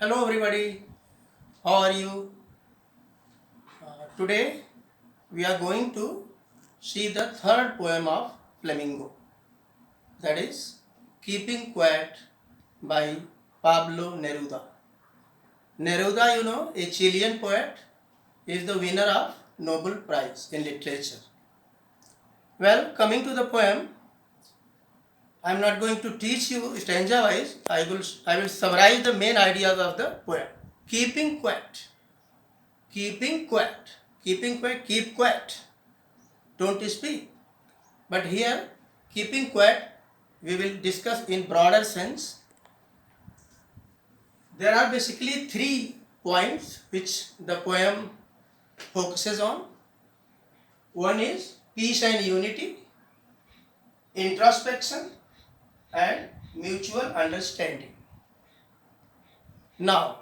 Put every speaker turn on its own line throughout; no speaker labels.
Hello everybody, how are you? Today we are going to see the third poem of Flamingo, that is Keeping Quiet by Pablo Neruda. Neruda, a Chilean poet, is the winner of Nobel Prize in Literature. Well, coming to the poem, I am not going to teach you stanza wise. I will summarize the main ideas of the poem. Keeping quiet. Keeping quiet. Keeping quiet, keep quiet. Don't speak. But here, keeping quiet, we will discuss in broader sense. There are basically 3 points which the poem focuses on. One is peace and unity, introspection, and mutual understanding. Now,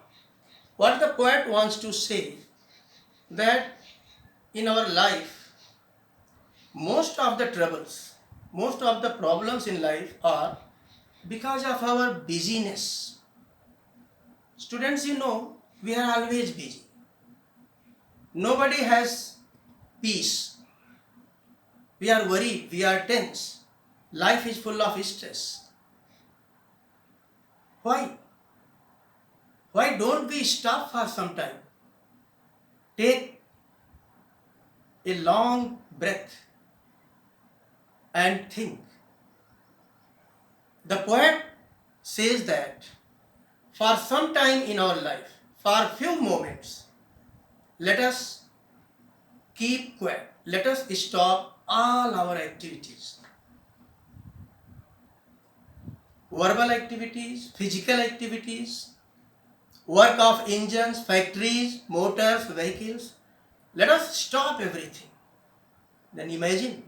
what the poet wants to say that in our life, most of the troubles, most of the problems in life are because of our busyness. Students, we are always busy. Nobody has peace. We are worried, we are tense. Life is full of stress. Why? Why don't we stop for some time? Take a long breath and think. The poet says that for some time in our life, for few moments, let us keep quiet. Let us stop all our activities. Verbal activities, physical activities, work of engines, factories, motors, vehicles. Let us stop everything. Then imagine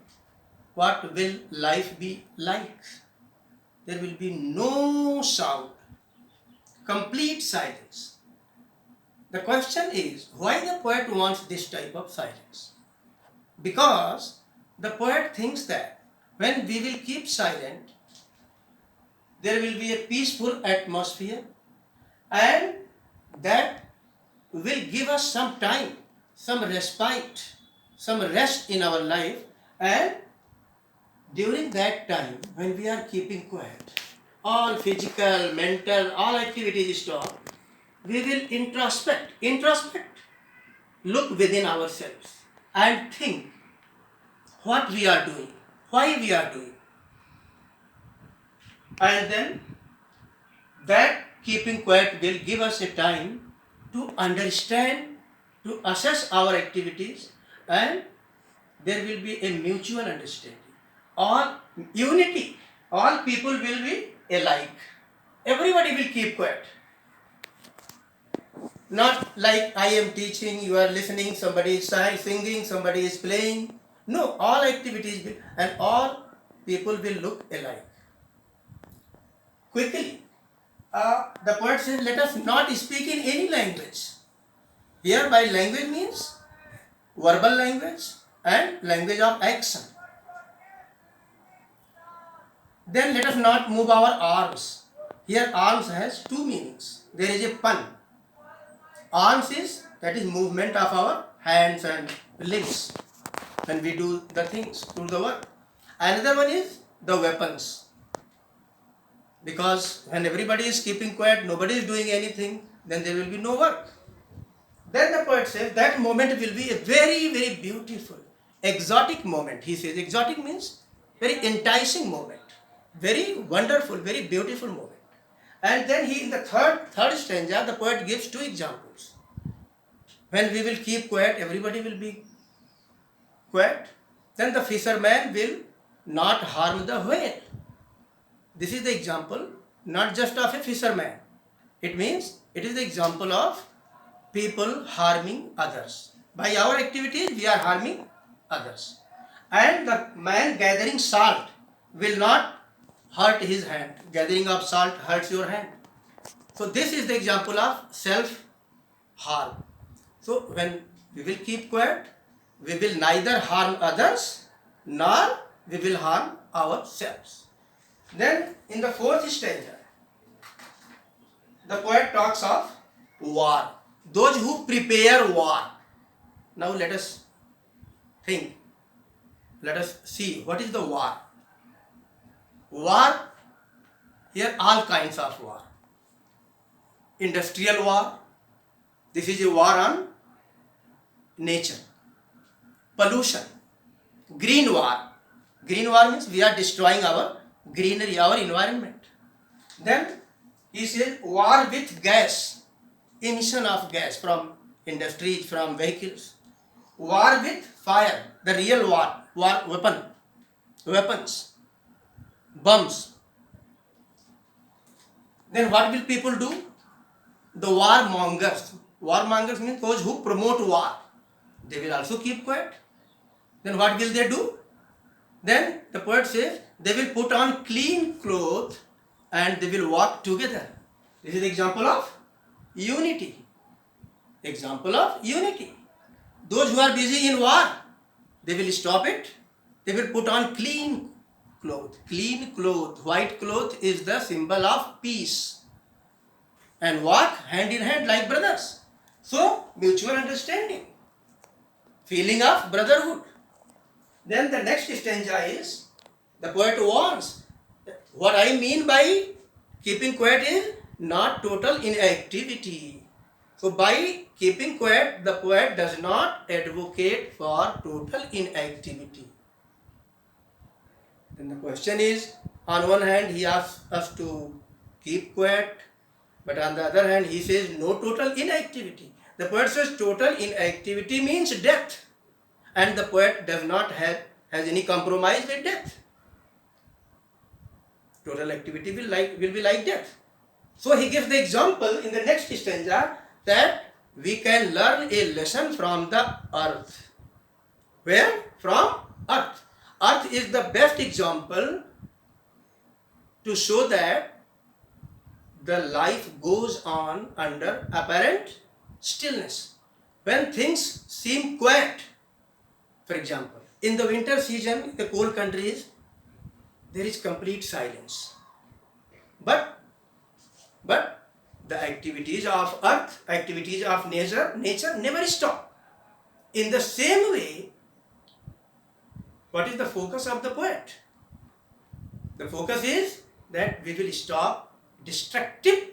what will life be like. There will be no sound, complete silence. The question is, why the poet wants this type of silence? Because the poet thinks that when we will keep silent, there will be a peaceful atmosphere, and that will give us some time, some respite, some rest in our life, and during that time when we are keeping quiet, all physical, mental, all activities stop, we will introspect, look within ourselves and think what we are doing, why we are doing. And then that keeping quiet will give us a time to understand, to assess our activities, and there will be a mutual understanding. All unity, all people will be alike. Everybody will keep quiet. Not like I am teaching, you are listening, somebody is singing, somebody is playing. No, all activities will, and all people will look alike. Quickly, the poet says, let us not speak in any language. Here by language means verbal language and language of action. Then let us not move our arms. Here arms has 2 meanings. There is a pun. Arms is, that is movement of our hands and limbs when we do the things, do the work. Another one is the weapons. Because when everybody is keeping quiet, nobody is doing anything, then there will be no work. Then the poet says that moment will be a very, very beautiful, exotic moment. He says exotic means very enticing moment, very wonderful, very beautiful moment. And then he, in the third stanza, the poet gives 2 examples. When we will keep quiet, everybody will be quiet. Then the fisherman will not harm the whale. This is the example, not just of a fisherman. It means it is the example of people harming others. By our activities, we are harming others. And the man gathering salt will not hurt his hand. Gathering of salt hurts your hand. So this is the example of self-harm. So when we will keep quiet, we will neither harm others nor we will harm ourselves. Then in the 4th stanza, the poet talks of war. Those who prepare war. Now let us think. Let us see what is the war. War, here all kinds of war. Industrial war. This is a war on nature. Pollution. Green war. Green war means we are destroying our greenery, our environment. Then he says war with gas, emission of gas from industries, from vehicles. War with fire, the real war weapons, bombs. Then what will people do? The warmongers. Warmongers means those who promote war. They will also keep quiet. Then what will they do? Then the poet says they will put on clean clothes and they will walk together. This is the example of unity. Example of unity. Those who are busy in war, they will stop it. They will put on clean cloth. Clean cloth, white cloth is the symbol of peace. And walk hand in hand like brothers. So, mutual understanding. Feeling of brotherhood. Then the next stanza is, the poet warns, what I mean by keeping quiet is not total inactivity. So by keeping quiet, the poet does not advocate for total inactivity. Then the question is, on one hand he asks us to keep quiet, but on the other hand he says no total inactivity. The poet says total inactivity means death, and the poet does not has any compromise with death. Total activity will be like death. So he gives the example in the next stanza that we can learn a lesson from the earth. Where? From earth. Earth is the best example to show that the life goes on under apparent stillness. When things seem quiet, for example, in the winter season, in the cold countries, there is complete silence. But the activities of earth, activities of nature never stop. In the same way, what is the focus of the poet? The focus is that we will stop destructive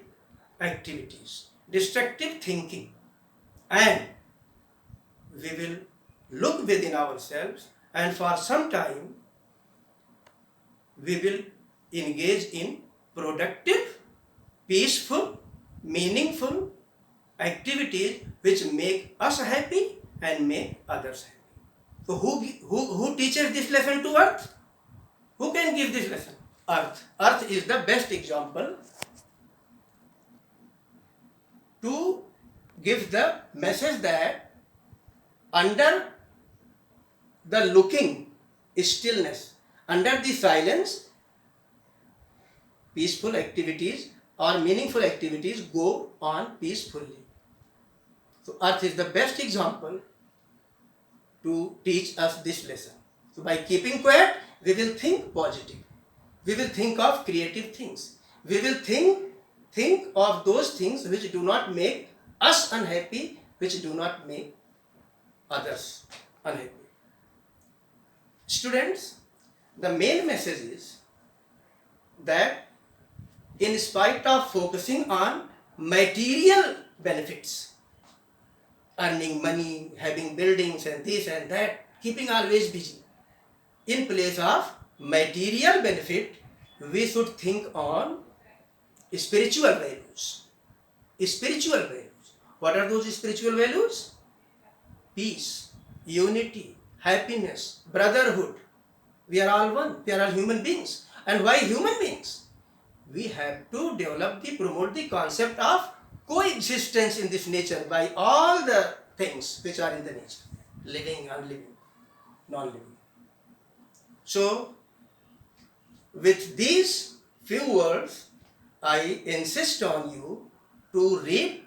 activities, destructive thinking, and we will look within ourselves, and for some time we will engage in productive, peaceful, meaningful activities which make us happy and make others happy. So who teaches this lesson to earth? Who can give this lesson? Earth. Earth is the best example to give the message that under the looking stillness, under the silence, peaceful activities or meaningful activities go on peacefully. So earth is the best example to teach us this lesson. So by keeping quiet, we will think positive. We will think of creative things. We will think of those things which do not make us unhappy, which do not make others unhappy. Students, the main message is that in spite of focusing on material benefits, earning money, having buildings and this and that, keeping always busy, in place of material benefit, we should think on spiritual values. Spiritual values. What are those spiritual values? Peace, unity, happiness, brotherhood. We are all one. We are all human beings. And why human beings? We have to promote the concept of coexistence in this nature by all the things which are in the nature. Living, unliving, non-living. So, with these few words, I insist on you to read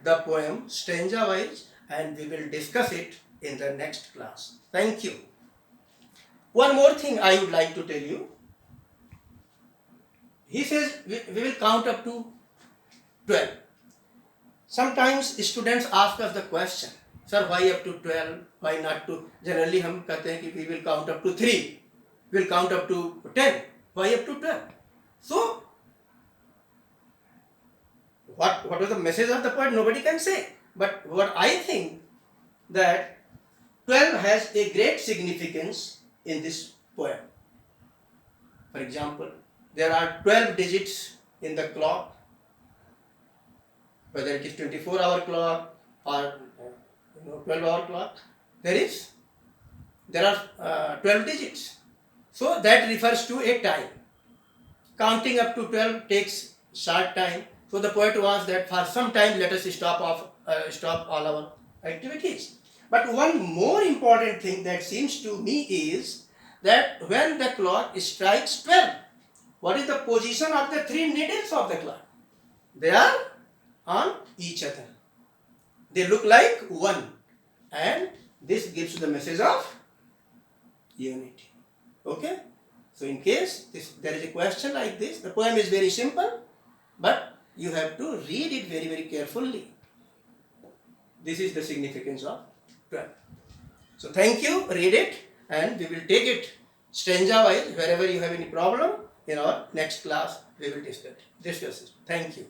the poem stanza-wise, and we will discuss it in the next class. Thank you. One more thing I would like to tell you. He says we will count up to 12. Sometimes students ask us the question, sir, why up to 12, why not to? Generally हम कहते हैं कि we will count up to 3, we will count up to 10, why up to 12? So what was the message of the poet? Nobody can say. But what I think, that 12 has a great significance in this poem. For example, there are 12 digits in the clock, whether it is 24-hour clock or 12-hour clock. There are 12 digits. So that refers to a time. Counting up to 12 takes short time. So the poet wants that for some time let us stop all our activities. But one more important thing that seems to me is that when the clock strikes 12, what is the position of the 3 needles of the clock? They are on each other. They look like one, and this gives the message of unity. Okay? So in case there is a question like this, the poem is very simple, but you have to read it very, very carefully. This is the significance of 12. So thank you, read it, and we will take it stanza-wise. Wherever you have any problem, in our next class, we will discuss it. Thank you.